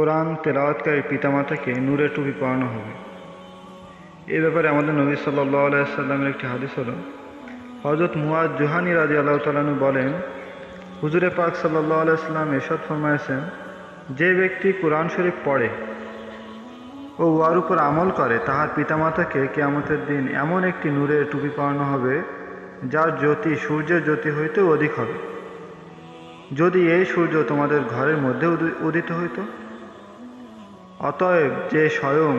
কোরআন তেলাওয়াতকারী পিতামাতাকে নূরের টুপি পরানো হবে। এ ব্যাপারে আমাদের নবী সাল্লাল্লাহু আলাইহি ওয়াসাল্লামের একটি হাদিস হলো, হযরত মুআয জুহানী রাদিয়াল্লাহু তাআলা আনহু বলেন, হুজুরে পাক সাল্লাল্লাহু আলাইহি ওয়াসাল্লাম ইরশাদ ফরমায়েছেন, যে ব্যক্তি কোরআন শরীফ পড়ে ও উহার উপর আমল করে তাহার পিতামাতাকে কিয়ামতের দিন এমন একটি নূরের টুপি পরানো হবে যার জ্যোতি সূর্যের জ্যোতি হইতে অধিক হবে। যদি এই সূর্য তোমাদের ঘরের মধ্যে উদিত হইত। অতএব যে স্বয়ং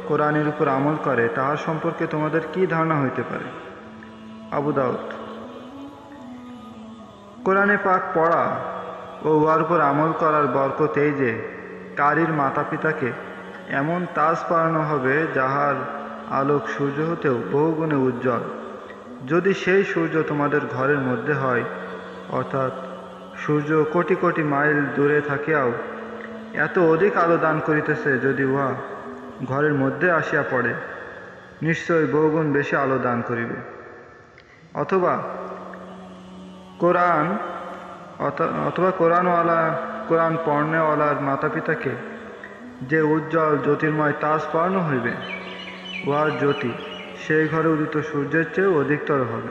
কোরআনের উপর আমল করে তাহার সম্পর্কে তোমাদের কি ধারণা হইতে পারে? আবু দাউদ। কোরআনে পাক পড়া ও উহার উপর আমল করার বরকত এই যে কারীর মাতা পিতাকে এমন তাজ পরানো হবে যাহার আলোক সূর্য হতেও বহুগুণে উজ্জ্বল। যদি সেই সূর্য তোমাদের ঘরের মধ্যে হয়, অর্থাৎ সূর্য কোটি কোটি মাইল দূরে থাকিয়াও এত অধিক আলো দান করিতেছে, যদি উহা ঘরের মধ্যে আসিয়া পড়ে নিশ্চয়ই বহুগুণ বেশি আলো দান করিবে। অথবা কোরআন পড়নেওয়ালার মাতা পিতাকে যে উজ্জ্বল জ্যোতির্ময় তাজ পরানো হইবে, উহার জ্যোতি সেই ঘরে উদিত সূর্যের চেয়েও অধিকতর হবে।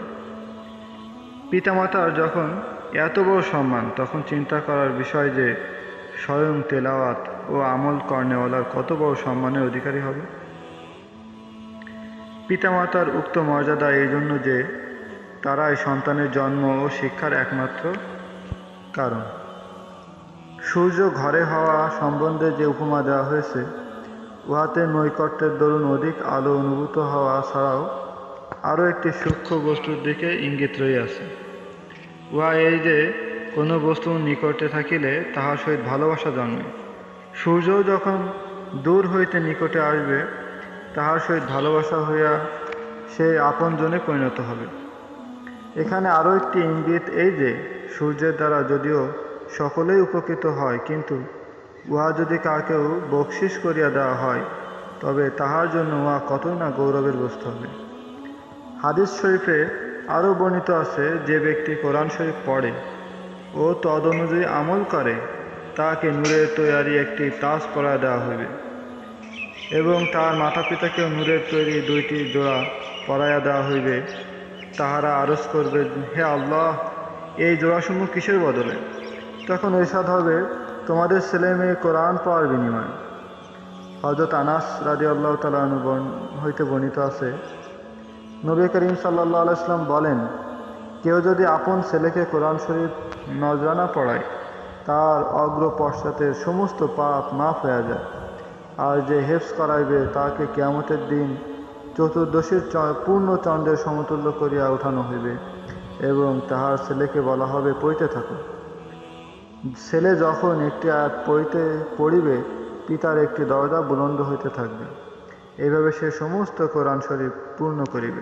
পিতামাতার যখন এত বড় সম্মান, তখন চিন্তা করার বিষয় যে স্বয়ং তেলাওয়াত ও আমল করনেওয়ালার কত বড় সম্মানের অধিকারী হবে। পিতামাতার উক্ত মর্যাদা এই জন্য যে তারাই সন্তানের জন্ম ও শিক্ষার একমাত্র কারণ। সূর্য ঘরে হওয়া সম্বন্ধে যে উপমা দেওয়া হয়েছে, উহাতে নৈকট্যের দরুন অধিক আলো অনুভূত হওয়া ছাড়াও আরও একটি সূক্ষ্ম বস্তুর দিকে ইঙ্গিত রহিয়াছে। উহা এই যে কোনো বস্তু নিকটে থাকিলে তাহার সহিত ভালোবাসা জন্মে। সূর্য যখন দূর হইতে নিকটে আসবে, তাহার সহিত ভালোবাসা হইয়া সে আপনজনে পরিণত হবে। এখানে আরও একটি ইঙ্গিত এই যে সূর্যের দ্বারা যদিও সকলেই উপকৃত হয়, কিন্তু উহা যদি কাকেও বকশিস করিয়া দেওয়া হয়, তবে তাহার জন্য উহা কতই না গৌরবের বস্তু হবে। হাদিস শরীফে আরও বর্ণিত আছে, যে ব্যক্তি কোরআন শরীফ পড়ে ও তদ অনুযায়ী আমল করে তাহাকে নূরের তৈয়ারি একটি তাজ পরাইয়া দেওয়া হইবে, এবং তাহার মাতা পিতাকেও নূরের তৈরি 2টি জোড়া পরাইয়া দেওয়া হইবে। তাহারা আরজ করবে, হে আল্লাহ, এই জোড়াসমূহ কিসের বদলে? তখন ইরশাদ হবে, তোমাদের ছেলে মেয়ে কোরআন পড়ার বিনিময়ে। হযরত আনাস রাদিয়াল্লাহু তাআলা আনহু হইতে বর্ণিত আছে, নবী করিম সাল্লাল্লাহু আলাইহি ওয়াসাল্লাম বলেন, কেউ যদি আপন ছেলেকে কোরআন শরীফ নজরানা পড়ায়, তার অগ্র পশ্চাতের সমস্ত পাপ মাফ হয়ে যায়। আর যে হেফজ করাইবে তাহাকে কিয়ামতের দিন চতুর্দশীর পূর্ণ চন্দ্রের সমতুল্য করিয়া উঠানো হইবে, এবং তাহার ছেলেকে বলা হবে, পড়িতে থাকো। ছেলে যখন একটি আয়াত পড়িবে, পিতার একটি দরজা বুলন্দ হইতে থাকবে। এইভাবে সে সমস্ত কোরআন শরীফ পূর্ণ করিবে।